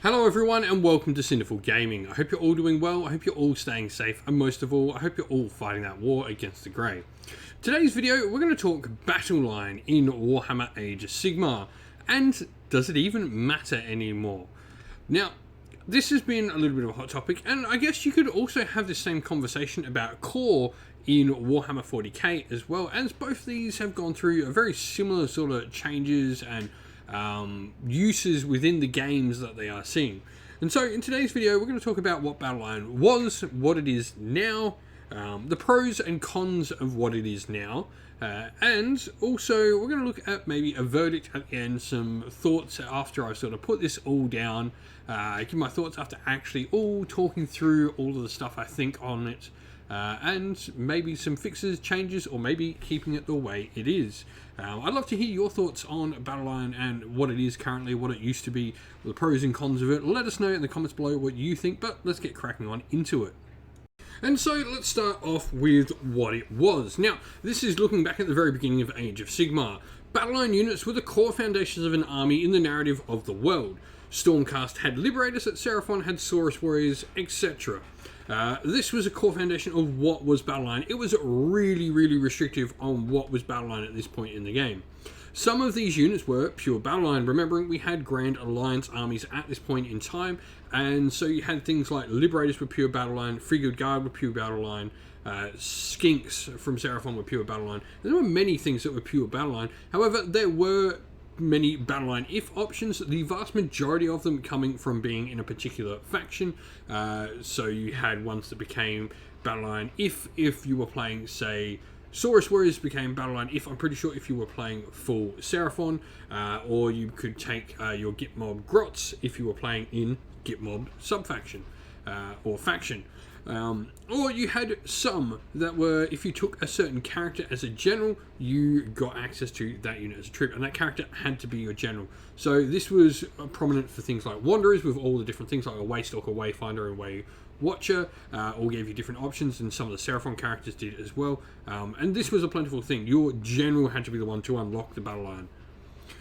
Hello everyone and welcome to Cinderful Gaming. I hope you're all doing well, I hope you're all staying safe, and most of all, I hope you're all fighting that war against the Grey. Today's video, we're going to talk Battleline in Warhammer Age of Sigmar, and does it even matter anymore? Now, this has been a little bit of a hot topic, and I guess you could also have the same conversation about core in Warhammer 40k as well, as both these have gone through a very similar sort of changes and uses within the games that they are seeing. And so in today's video, we're going to talk about what Battleline was, what it is now, the pros and cons of what it is now, and also we're going to look at maybe a verdict at the end, some thoughts after I've sort of put this all down, give my thoughts after actually all talking through all of the stuff I think on it, and maybe some fixes, changes, or maybe keeping it the way it is. I'd love to hear your thoughts on Battleline and what it is currently, what it used to be, the pros and cons of it. Let us know in the comments below what you think, but let's get cracking on into it. And so let's start off with what it was. Now, this is looking back at the very beginning of Age of Sigmar. Battleline units were the core foundations of an army in the narrative of the world. Stormcast had Liberators, that Seraphon had Saurus Warriors, etc. This was a core foundation of what was Battleline. It was really restrictive on what was Battleline at this point in the game. Some of these units were pure Battleline, remembering we had Grand Alliance armies at this point in time, and so you had things like Liberators were pure Battleline, Frigate Guard were pure Battleline, Skinks from Seraphon were pure Battleline. There were many things that were pure Battleline. However, there were many Battleline if options, the vast majority of them coming from being in a particular faction. So you had ones that became Battleline if you were playing, say, Saurus Warriors became Battleline if, I'm pretty sure, if you were playing full Seraphon, or you could take your Gitmob Grots if you were playing in Gitmob subfaction or faction. Or you had some that were, if you took a certain character as a general, you got access to that unit as a troop, and that character had to be your general. So this was prominent for things like Wanderers, with all the different things like a Waystalker, Wayfinder, and Waywatcher, all gave you different options, and some of the Seraphon characters did as well. And this was a plentiful thing. Your general had to be the one to unlock the battle line.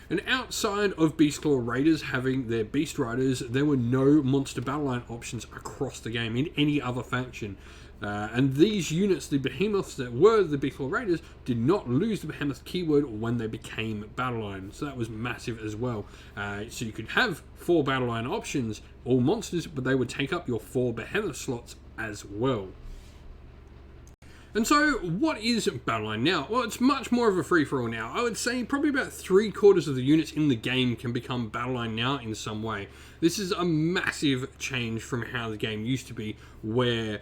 And outside of Beastclaw Raiders having their Beast Riders, there were no monster battleline options across the game in any other faction. And these units, the behemoths that were the Beastclaw Raiders, did not lose the behemoth keyword when they became battleline. So that was massive as well. So you could have 4 battleline options, all monsters, but they would take up your 4 behemoth slots as well. And so, what is Battleline now? Well, it's much more of a free-for-all now. I would say probably about 3/4 of the units in the game can become Battleline now in some way. This is a massive change from how the game used to be, where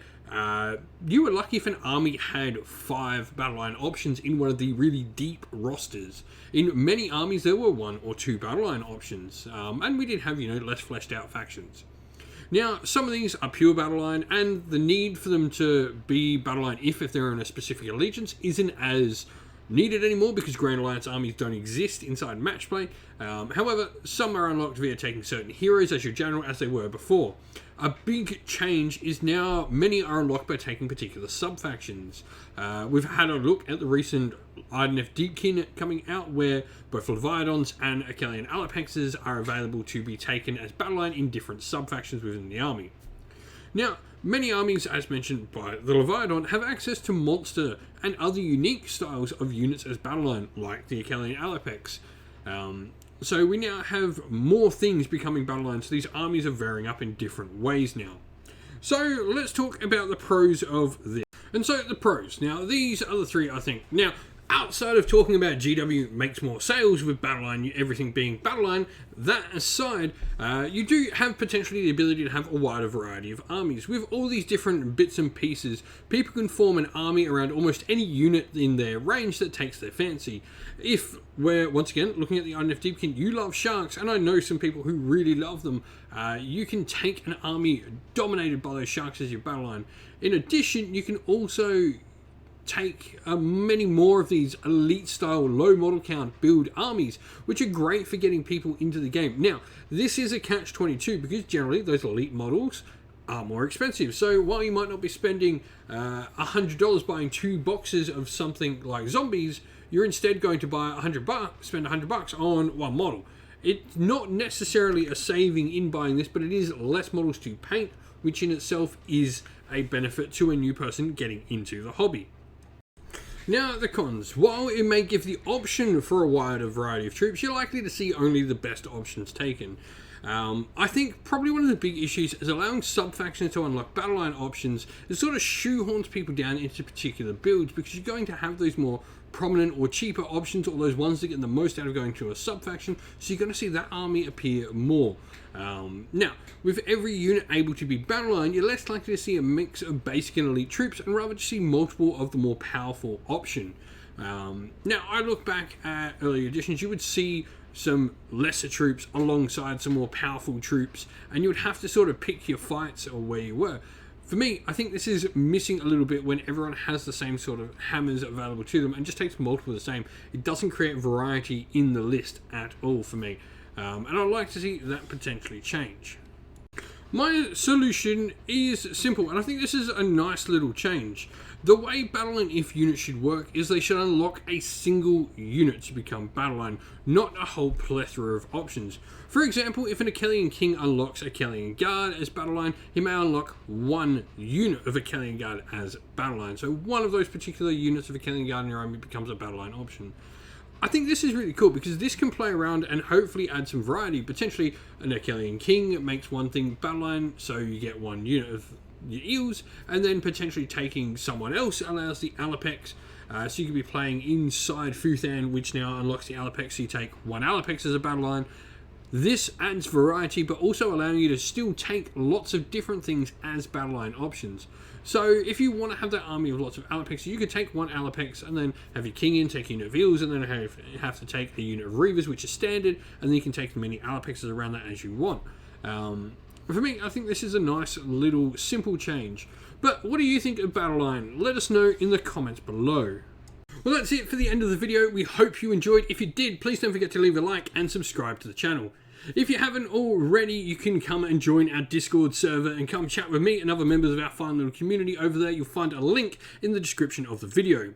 you were lucky if an army had 5 Battleline options in one of the really deep rosters. In many armies, there were 1 or 2 Battleline options, and we did have, less fleshed out factions. Now, some of these are pure Battleline, and the need for them to be Battleline if they're in a specific allegiance isn't as needed anymore, because Grand Alliance armies don't exist inside match play. However, some are unlocked via taking certain heroes as your general, as they were before. A big change is now many are unlocked by taking particular sub-factions. We've had a look at the recent Idenef Deepkin coming out, where both Leviathans and Achillean Alapexes are available to be taken as Battleline in different sub-factions within the army. Now, many armies, as mentioned by the Leviathan, have access to monster and other unique styles of units as Battleline, like the Achillean Alapex. So we now have more things becoming Battleline, so these armies are varying up in different ways now. So let's talk about the pros of this. And so the pros. Now, these are the 3, I think. Now, outside of talking about GW makes more sales with Battleline, everything being Battleline, that aside, you do have potentially the ability to have a wider variety of armies. With all these different bits and pieces, people can form an army around almost any unit in their range that takes their fancy. If we're, once again, looking at the Idenef Deepkin, you love sharks, and I know some people who really love them, you can take an army dominated by those sharks as your Battleline. In addition, you can also take many more of these elite style low model count build armies, which are great for getting people into the game. Now, this is a catch-22 because generally those elite models are more expensive. So while you might not be spending $100 buying 2 boxes of something like zombies, you're instead going to buy $100, spend $100 on 1 model. It's not necessarily a saving in buying this, but it is less models to paint, which in itself is a benefit to a new person getting into the hobby. Now, the cons. While it may give the option for a wider variety of troops, you're likely to see only the best options taken. I think probably one of the big issues is allowing sub-factions to unlock Battleline options. It sort of shoehorns people down into particular builds because you're going to have those more prominent or cheaper options, or those ones that get the most out of going to a sub-faction, so you're going to see that army appear more. Now, with every unit able to be Battleline, you're less likely to see a mix of basic and elite troops, and rather just see multiple of the more powerful option. Now, I look back at earlier editions, you would see some lesser troops alongside some more powerful troops, and you would have to sort of pick your fights or where you were. For me, I think this is missing a little bit when everyone has the same sort of hammers available to them and just takes multiple of the same. It doesn't create variety in the list at all for me, and I'd like to see that potentially change. My solution is simple, and I think this is a nice little change. The way Battleline If units should work is they should unlock a single unit to become Battleline, not a whole plethora of options. For example, if an Achillean King unlocks Achillean Guard as Battleline, he may unlock one unit of Achillean Guard as Battleline. So one of those particular units of Achillean Guard in your army becomes a Battleline option. I think this is really cool because this can play around and hopefully add some variety. Potentially an Achillean King makes one thing Battleline, so you get one unit of your eels, and then potentially taking someone else allows the Alapex. So you could be playing inside Futhan, which now unlocks the Alapex, so you take one Alapex as a Battleline. This adds variety, but also allowing you to still take lots of different things as Battleline options. So if you want to have that army of lots of Alapex, you could take one Alapex and then have your King in, take a unit of eels, and then have to take a unit of Reavers, which is standard, and then you can take as many Alapexes around that as you want. For me, I think this is a nice little simple change. But what do you think of Battleline? Let us know in the comments below. Well, that's it for the end of the video. We hope you enjoyed. If you did, please don't forget to leave a like and subscribe to the channel. If you haven't already, you can come and join our Discord server and come chat with me and other members of our fun little community over there. You'll find a link in the description of the video.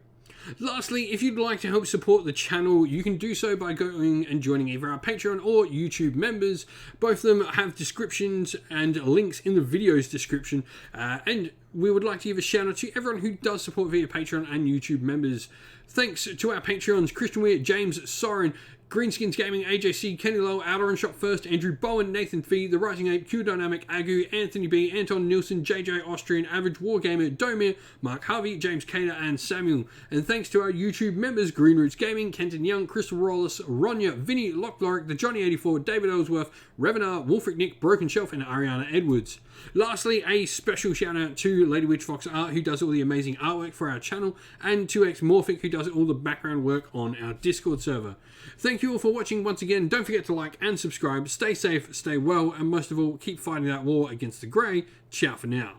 Lastly, if you'd like to help support the channel, you can do so by going and joining either our Patreon or YouTube members. Both of them have descriptions and links in the video's description. And we would like to give a shout out to everyone who does support via Patreon and YouTube members. Thanks to our Patreons, Christian Weir, James Soren, Greenskins Gaming, AJC, Kenny Lowe, Outer and Shot First, Andrew Bowen, Nathan Fee, The Rising Ape, Q Dynamic, Agu, Anthony B, Anton Nilsson, JJ Austrian, Average Wargamer, Domir, Mark Harvey, James Cater, and Samuel. And thanks to our YouTube members, Green Roots Gaming, Kenton Young, Crystal Rollis, Ronya, Vinny, Lockloric, The Johnny84, David Ellsworth, Revenar, Wolfric Nick, Broken Shelf, and Ariana Edwards. Lastly, a special shout out to Lady Witch Fox Art, who does all the amazing artwork for our channel, and 2X Morphic, who does all the background work on our Discord server. Thank you all for watching once again. Don't forget to like and subscribe. Stay safe, stay well, and most of all, keep fighting that war against the Grey. Ciao for now.